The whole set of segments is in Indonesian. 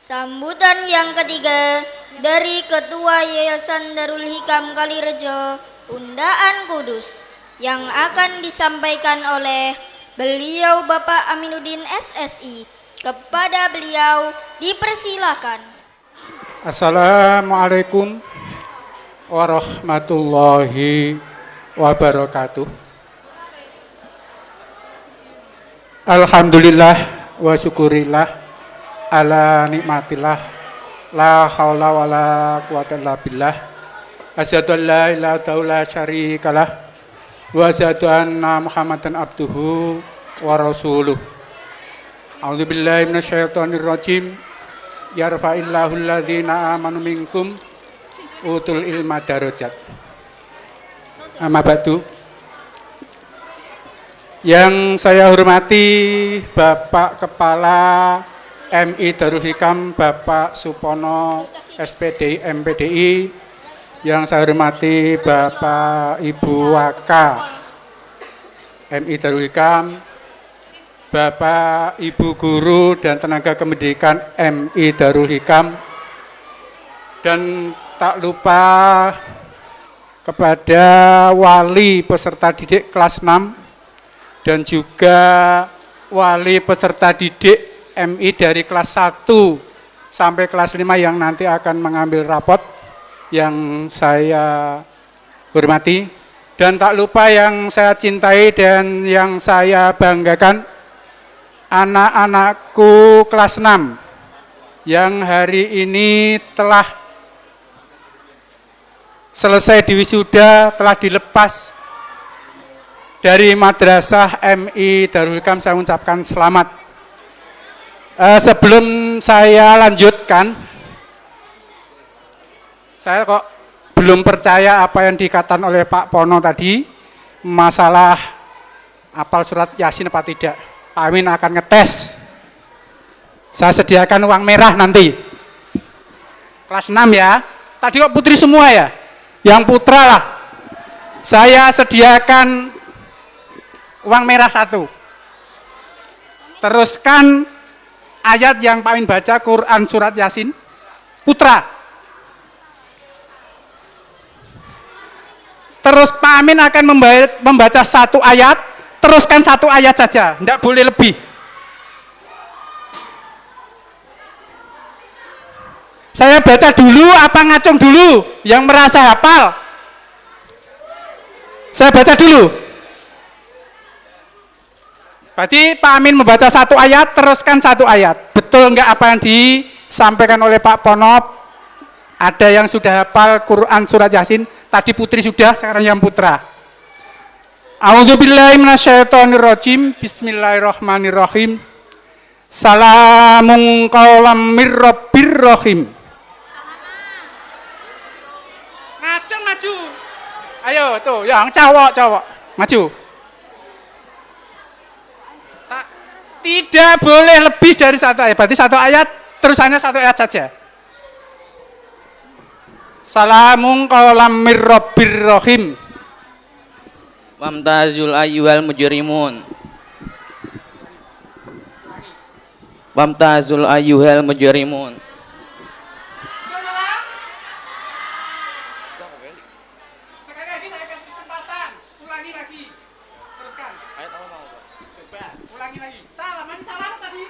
Sambutan yang ketiga dari Ketua Yayasan Darul Hikam Kalirejo, Undaan Kudus, yang akan disampaikan oleh beliau Bapak Aminuddin SSI. Kepada beliau dipersilakan. Assalamualaikum warahmatullahi wabarakatuh. Alhamdulillah wa syukurillah ala nikmatillah, la haula wala quwata illa billah. Asyhadu an la ilaha illallah syarikalah wa asyhadu anna Muhammadan abduhu wa rasuluh. A'udzu billahi minasyaitonir rajim. Yarfa'illahu alladzina amanu minkum utul ilma darajat. Amma ba'du. Yang saya hormati Bapak Kepala MI Darul Hikam, Bapak Supono SPDI MPDI. Yang saya hormati Bapak Ibu Waka MI Darul Hikam, Bapak Ibu Guru dan Tenaga Kependidikan MI Darul Hikam, dan tak lupa kepada wali peserta didik kelas 6 dan juga wali peserta didik MI dari kelas 1 sampai kelas 5 yang nanti akan mengambil rapot, yang saya hormati. Dan tak lupa yang saya cintai dan yang saya banggakan, anak-anakku kelas 6 yang hari ini telah selesai diwisuda, telah dilepas dari Madrasah MI Darul Hikam. Saya ucapkan selamat. Sebelum saya lanjutkan, saya kok belum percaya apa yang dikatakan oleh Pak Pono tadi, masalah hafal surat Yasin apa tidak. Pak Amin akan ngetes. Saya sediakan uang merah nanti. Kelas 6 ya. Tadi kok putri semua ya? Yang putra lah. Saya sediakan uang merah 1. Teruskan ayat yang Pak Amin baca, Quran surat Yasin, putra. Terus Pak Amin akan membaca 1 ayat, teruskan 1 ayat saja, tidak boleh lebih. Saya baca dulu apa ngacung dulu? Yang merasa hafal, saya baca dulu. Berarti Pak Amin membaca 1 ayat, teruskan 1 ayat. Betul enggak apa yang disampaikan oleh Pak Ponop? Ada yang sudah hafal Quran surat Yasin, tadi putri sudah, sekarang yang putra. A'udzubillahi minasyaitonirrajim. Bismillahirrahmanirrahim. Salamun qaulam mir rabbir rahim. Maju. Ayo tuh, yang cowok maju. Tidak boleh lebih dari 1 ayat. Berarti 1 ayat, terusannya 1 ayat saja. Salamun qaulam mir rabbir rahim. Wamtazul ayyuhal mujrimun. Wamtazul ayyuhal mujrimun. Sekali lagi saya kasih kesempatan. Ulangi lagi. Teruskan. Ayat apa mau, Pak? Coba, ulangi lagi. Salah, masih salah tadi.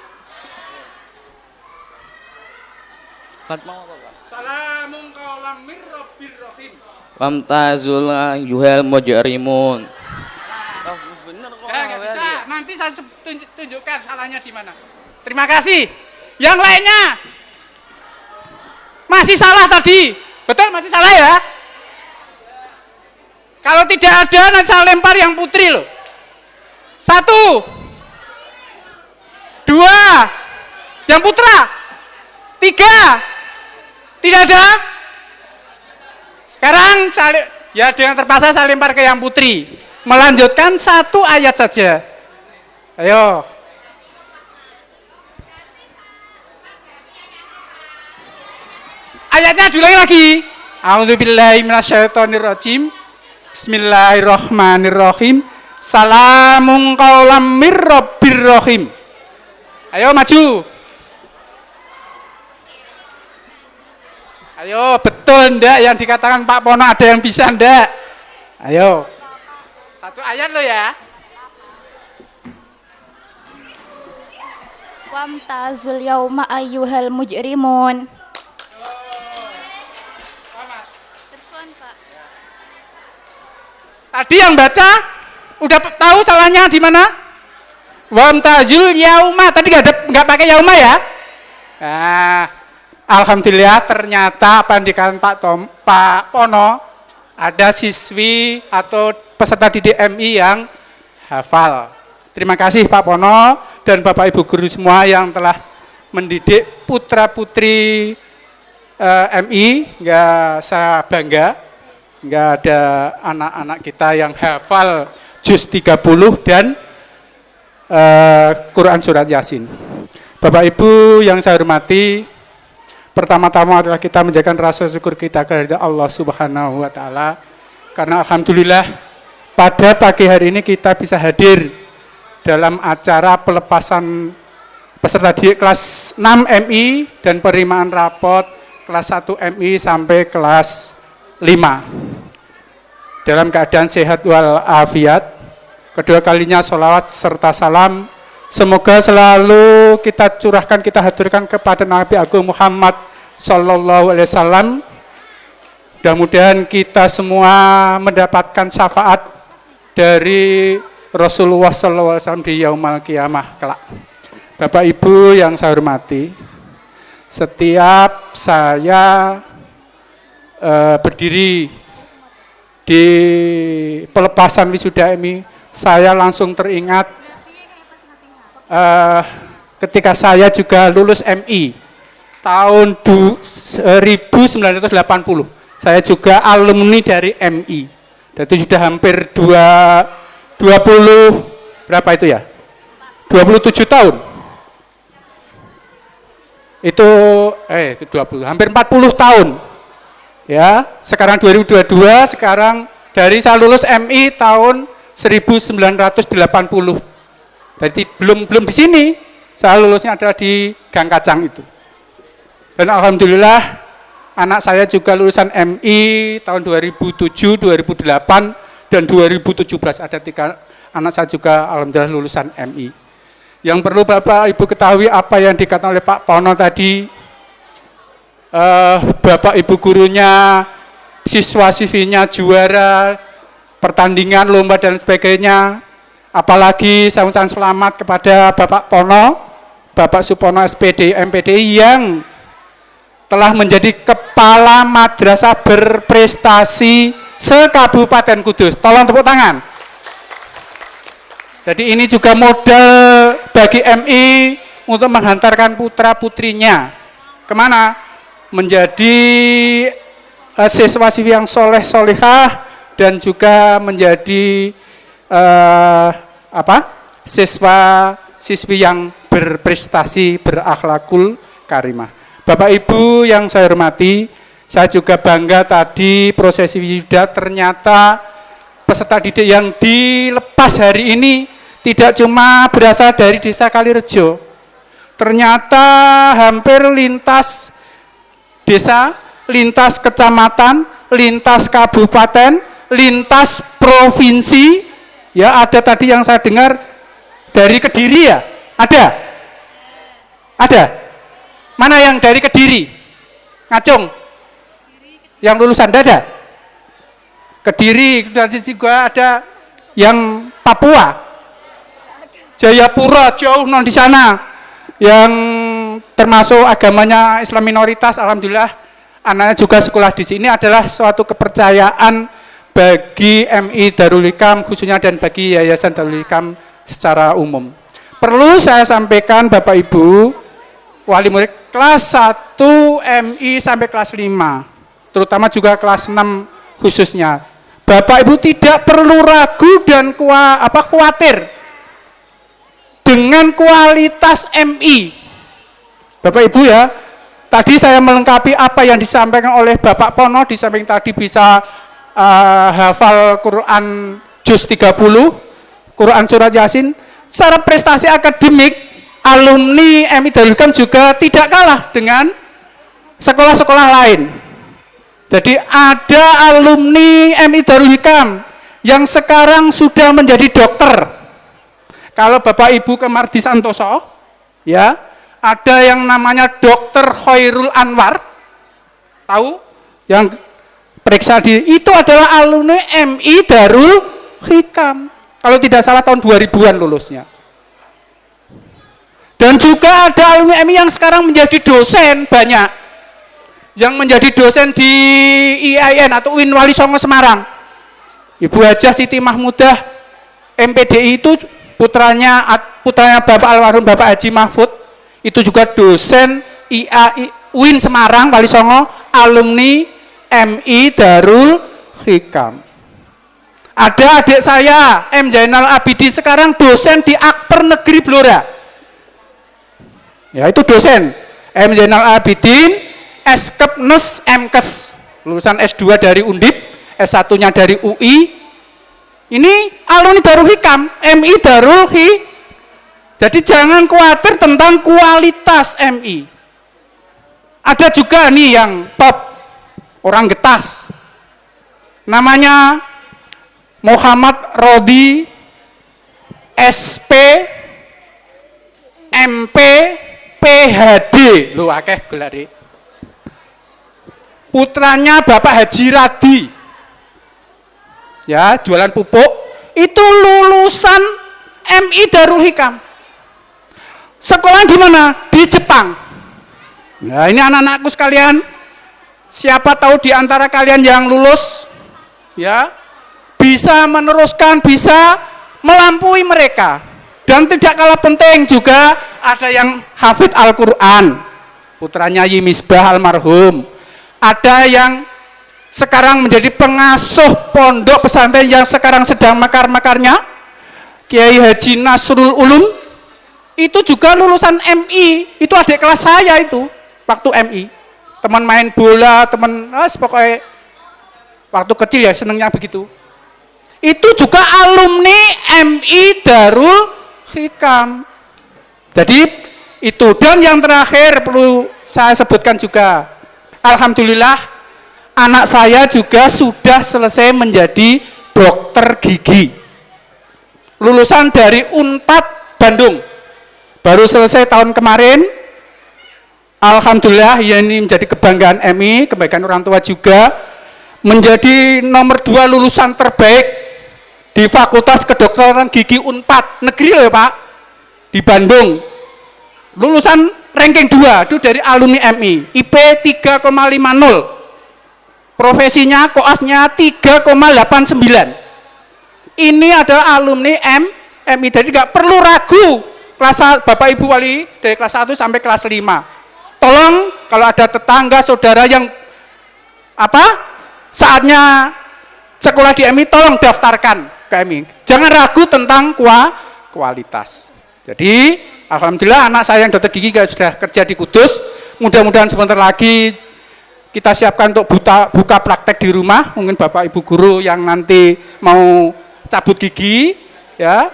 Ayat mau apa, Pak? Salamun qaulam mir rabbir rahim. Wamtazul ayyuhal mujrimun. Bener kok. Enggak bisa. Nanti saya tunjukkan salahnya di mana. Terima kasih. Yang lainnya masih salah tadi. Betul, masih salah ya? Kalau tidak ada, nanti saya lempar yang putri loh. 1, 2, yang putra. 3, tidak ada. Sekarang ya dengan terpaksa saya lempar ke yang putri. Melanjutkan 1 ayat saja. Ayo. Ayatnya diulangi lagi. A'udzubillahi minasyaitonirrajim. Bismillahirrahmanirrahim. Salamun qaulam mir rabbir rahim. Ayo maju. Ayo, betul ndak yang dikatakan Pak Pono, ada yang bisa ndak? Ayo. Satu ayat lo ya. Wamtazul yauma ayyuhal mujrimun. Tadi yang baca udah tahu salahnya di mana? Wamtazul yauma. Tadi nggak pakai yauma ya? Nah, alhamdulillah ternyata apa yang dikatakan Pak Pono, ada siswi atau peserta didik MI yang hafal. Terima kasih Pak Pono dan Bapak Ibu guru semua yang telah mendidik putra putri MI. Nggak saya bangga, nggak ada anak-anak kita yang hafal juz 30 dan Quran surat Yasin. Bapak Ibu yang saya hormati, pertama-tama adalah kita menjaga rasa syukur kita kepada Allah Subhanahu wa taala karena alhamdulillah pada pagi hari ini kita bisa hadir dalam acara pelepasan peserta didik kelas 6 MI dan penerimaan rapot kelas 1 MI sampai kelas 5 dalam keadaan sehat walafiat. Kedua kalinya sholawat serta salam semoga selalu kita curahkan, kita haturkan kepada Nabi Agung Muhammad Sallallahu Alaihi Wasallam. Mudah-mudahan kita semua mendapatkan syafaat dari Rasulullah Sallallahu Alaihi Wasallam di Yaumal Qiyamah kelak. Bapak Ibu yang saya hormati, setiap saya berdiri di pelepasan wisuda MI, saya langsung teringat ketika saya juga lulus MI tahun 1980. Saya juga alumni dari MI. Dan itu sudah hampir 20 berapa itu ya? 27 tahun. Itu 20, hampir 40 tahun. Ya, sekarang 2022, sekarang dari saya lulus MI tahun 1980. Jadi belum di sini. Saya lulusnya adalah di Gang Kacang itu. Dan alhamdulillah anak saya juga lulusan MI tahun 2007, 2008 dan 2017. Ada 3 anak saya juga alhamdulillah lulusan MI. Yang perlu Bapak Ibu ketahui apa yang dikatakan oleh Pak Pono tadi, Bapak Ibu gurunya, siswa-siswinya juara pertandingan, lomba dan sebagainya. Apalagi saya ucapkan selamat kepada Bapak Pono, Bapak Supono SPD MPD yang telah menjadi kepala madrasah berprestasi se-Kabupaten Kudus. Tolong tepuk tangan. Jadi ini juga modal bagi MI untuk menghantarkan putra-putrinya kemana? Menjadi siswa-siswi yang soleh-solehah dan juga menjadi siswa-siswi yang berprestasi, berakhlakul karimah. Bapak Ibu yang saya hormati, saya juga bangga tadi prosesi wisuda ternyata peserta didik yang dilepas hari ini tidak cuma berasal dari desa Kalirejo. Ternyata hampir lintas desa, lintas kecamatan, lintas kabupaten, lintas provinsi. Ya, ada tadi yang saya dengar dari Kediri ya? Ada? Ada? Mana yang dari Kediri? Ngacung? Yang lulusan ada? Kediri, dan juga ada yang Papua, Jayapura, jauh non di sana, yang termasuk agamanya Islam minoritas. Alhamdulillah, anaknya juga sekolah di sini. Adalah suatu kepercayaan bagi MI Darul Hikam khususnya dan bagi Yayasan Darul Hikam secara umum. Perlu saya sampaikan Bapak Ibu, wali murid kelas 1 MI sampai kelas 5, terutama juga kelas 6 khususnya. Bapak Ibu tidak perlu ragu dan khawatir dengan kualitas MI. Bapak Ibu ya, tadi saya melengkapi apa yang disampaikan oleh Bapak Pono, di samping tadi bisa hafal Quran juz 30, Quran surat Yasin. Secara prestasi akademik, alumni MI Darul Hikam juga tidak kalah dengan sekolah-sekolah lain. Jadi ada alumni MI Darul Hikam yang sekarang sudah menjadi dokter. Kalau Bapak Ibu ke Mardi Santoso, ya, ada yang namanya Dokter Khairul Anwar, tahu? Yang periksa itu adalah alumni MI Darul Hikam. Kalau tidak salah tahun 2000-an lulusnya. Dan juga ada alumni MI yang sekarang menjadi dosen banyak. Yang menjadi dosen di IAIN atau UIN Wali Songo Semarang. Ibu Hajah Siti Mahmudah MPDI itu putranya Bapak almarhum Bapak Haji Mahfud, itu juga dosen UIN Semarang Wali Songo, alumni MI Darul Hikam. Ada adik saya M Zainal Abidin sekarang dosen di Akper Negeri Blora. Ya, itu dosen M Zainal Abidin, Eskepnes Mkes, lulusan S2 dari Undip, S1-nya dari UI. Ini alumni Darul Hikam, MI Darul Hikam. Jadi jangan khawatir tentang kualitas MI. Ada juga nih yang top, orang Getas. Namanya Muhammad Rodi SP MP PhD. Lu akeh gelare. Putranya Bapak Haji Radi. Ya, jualan pupuk. Itu lulusan MI Darul Hikam. Sekolah di mana? Di Jepang. Nah, ini anak-anakku sekalian. Siapa tahu di antara kalian yang lulus, ya, bisa meneruskan, bisa melampaui mereka. Dan tidak kalah penting juga ada yang hafid Al-Quran, putranya Yi Misbah almarhum. Ada yang sekarang menjadi pengasuh pondok pesantren yang sekarang sedang mekar-mekarnya, Kiai Haji Nasrul Ulum, itu juga lulusan MI, itu adik kelas saya itu, waktu MI. Teman main bola, teman, pokoknya waktu kecil ya senengnya begitu. Itu juga alumni MI Darul Hikam. Jadi itu, dan yang terakhir perlu saya sebutkan juga, alhamdulillah anak saya juga sudah selesai menjadi dokter gigi. Lulusan dari Unpad Bandung. Baru selesai tahun kemarin. Alhamdulillah, ya ini menjadi kebanggaan MI, kebanggaan orang tua juga. Menjadi nomor 2 lulusan terbaik di Fakultas Kedokteran Gigi Unpad negeri loh ya Pak, di Bandung. Lulusan ranking 2 itu dari alumni MI, IP 3,50, profesinya koasnya 3,89. Ini adalah alumni MI, jadi nggak perlu ragu kelas Bapak Ibu Wali dari kelas 1 sampai kelas 5. Tolong kalau ada tetangga saudara yang saatnya sekolah di MI, tolong daftarkan ke MI. Jangan ragu tentang kualitas. Jadi alhamdulillah anak saya yang dokter gigi sudah kerja di Kudus. Mudah-mudahan sebentar lagi kita siapkan untuk buka praktek di rumah. Mungkin Bapak Ibu guru yang nanti mau cabut gigi, ya,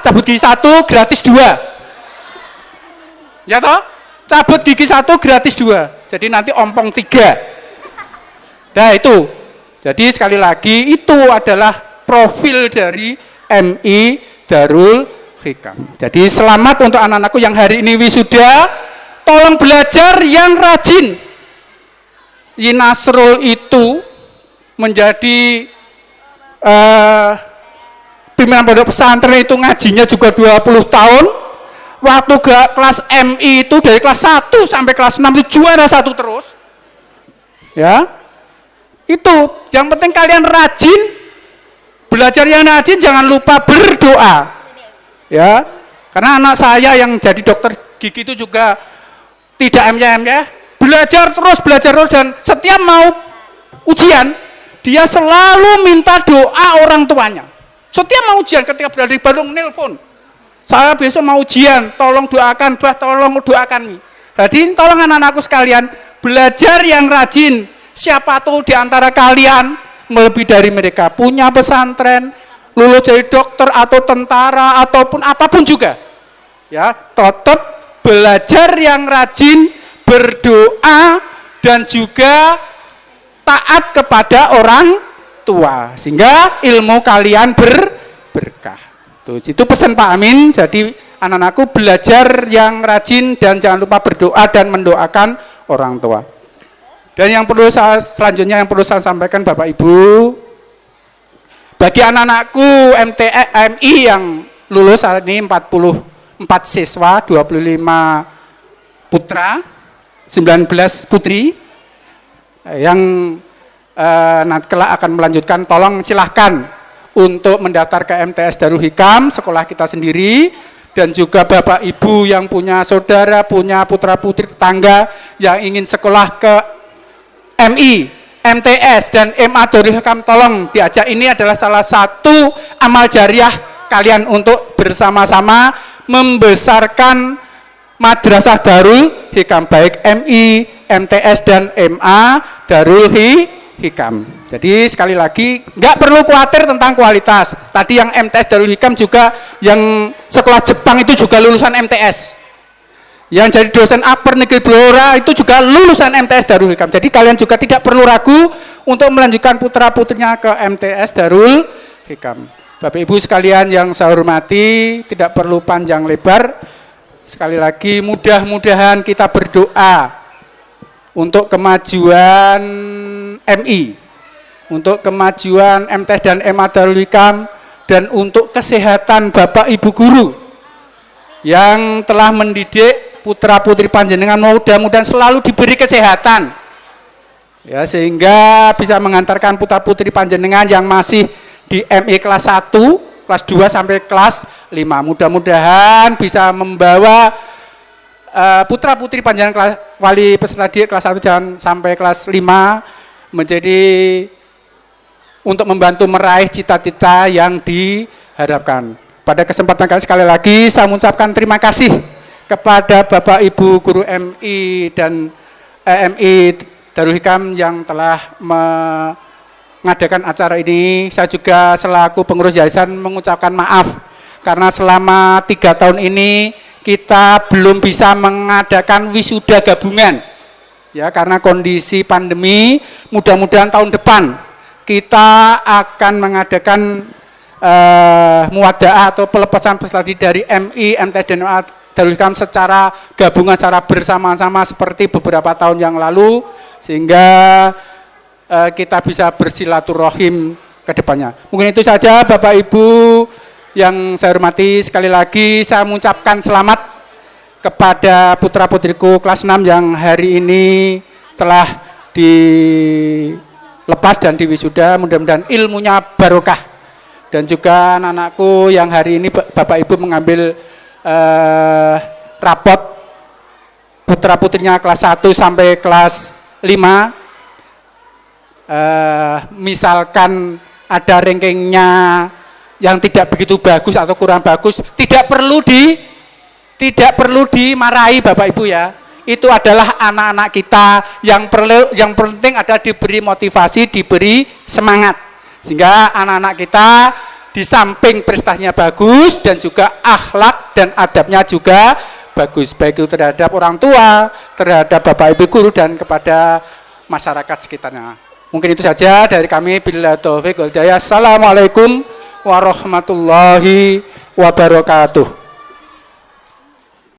cabut gigi 1 gratis 2, ya toh, cabut gigi 1 gratis 2, jadi nanti ompong 3. Nah itu, jadi sekali lagi itu adalah profil dari MI Darul Hikam. Jadi selamat untuk anak-anakku yang hari ini wisuda, tolong belajar yang rajin. Yi Nasrul itu menjadi pimpinan pondok pesantren itu ngajinya juga 20 tahun. Waktu kelas MI itu dari kelas 1 sampai kelas 6 itu juara 1 terus. Ya. Itu, yang penting kalian rajin, belajar yang rajin, jangan lupa berdoa. Ya. Karena anak saya yang jadi dokter gigi itu juga tidak ya. Belajar terus dan setiap mau ujian dia selalu minta doa orang tuanya. Setiap mau ujian ketika berada di Bandung nelpon, saya besok mau ujian, tolong doakan, tolong doakan nih. Jadi tolong anak-anakku sekalian, belajar yang rajin. Siapa tahu di antara kalian melebihi dari mereka, punya pesantren, lulus jadi dokter atau tentara ataupun apapun juga. Ya, tetap belajar yang rajin, berdoa, dan juga taat kepada orang tua sehingga ilmu kalian berkah. Tuh, itu pesan Pak Amin. Jadi anak-anakku belajar yang rajin dan jangan lupa berdoa dan mendoakan orang tua. Dan yang perlu selanjutnya yang perlu saya sampaikan Bapak Ibu, bagi anak-anakku MI yang lulus saat ini 44 siswa, 25 putra, 19 putri yang nanti kelak akan melanjutkan, tolong silahkan untuk mendaftar ke MTS Darul Hikam, sekolah kita sendiri, dan juga Bapak Ibu yang punya saudara, punya putra-putri tetangga yang ingin sekolah ke MI, MTS, dan MA Darul Hikam, tolong diajak. Ini adalah salah satu amal jariah kalian untuk bersama-sama membesarkan Madrasah Darul Hikam, baik MI, MTS, dan MA Darul Hikam. Jadi sekali lagi nggak perlu khawatir tentang kualitas. Tadi yang MTS Darul Hikam juga yang sekolah Jepang itu juga lulusan MTS. Yang jadi dosen upper negeri Blora itu juga lulusan MTS Darul Hikam. Jadi kalian juga tidak perlu ragu untuk melanjutkan putra-putrinya ke MTS Darul Hikam. Bapak Ibu sekalian yang saya hormati, tidak perlu panjang lebar. Sekali lagi mudah-mudahan kita berdoa untuk kemajuan MI, untuk kemajuan MTS dan MA Darul Hikam, dan untuk kesehatan Bapak Ibu guru yang telah mendidik putra-putri panjenengan, mudah-mudahan selalu diberi kesehatan ya, sehingga bisa mengantarkan putra-putri panjenengan yang masih di MI kelas 1, kelas 2 sampai kelas 5. Mudah-mudahan bisa membawa putra-putri panjenengan kelas wali peserta didik kelas 1 dan sampai kelas 5 menjadi untuk membantu meraih cita-cita yang diharapkan. Pada kesempatan kali sekali lagi saya mengucapkan terima kasih kepada Bapak Ibu guru MI dan MI Darul Hikam yang telah mengadakan acara ini. Saya juga selaku pengurus yayasan mengucapkan maaf karena selama 3 tahun ini kita belum bisa mengadakan wisuda gabungan ya, karena kondisi pandemi. Mudah-mudahan tahun depan kita akan mengadakan muwadaah atau pelepasan peserta didik dari MI, MTS, dan MA Darul Hikam secara gabungan, secara bersama-sama seperti beberapa tahun yang lalu, sehingga kita bisa bersilaturahim ke depannya. Mungkin itu saja Bapak Ibu yang saya hormati. Sekali lagi saya mengucapkan selamat kepada putra-putriku kelas 6 yang hari ini telah dilepas dan diwisuda. Mudah-mudahan ilmunya barokah. Dan juga anak-anakku yang hari ini Bapak Ibu mengambil rapot putra-putrinya kelas 1 sampai kelas 5. Misalkan ada rankingnya yang tidak begitu bagus atau kurang bagus, tidak perlu dimarahi Bapak Ibu ya. Itu adalah anak-anak kita yang penting ada diberi motivasi, diberi semangat. Sehingga anak-anak kita di samping prestasinya bagus dan juga akhlak dan adabnya juga bagus, baik itu terhadap orang tua, terhadap Bapak Ibu guru, dan kepada masyarakat sekitarnya. Mungkin itu saja dari kami. Billahi taufiq wal hidayah. Assalamualaikum warahmatullahi wabarakatuh.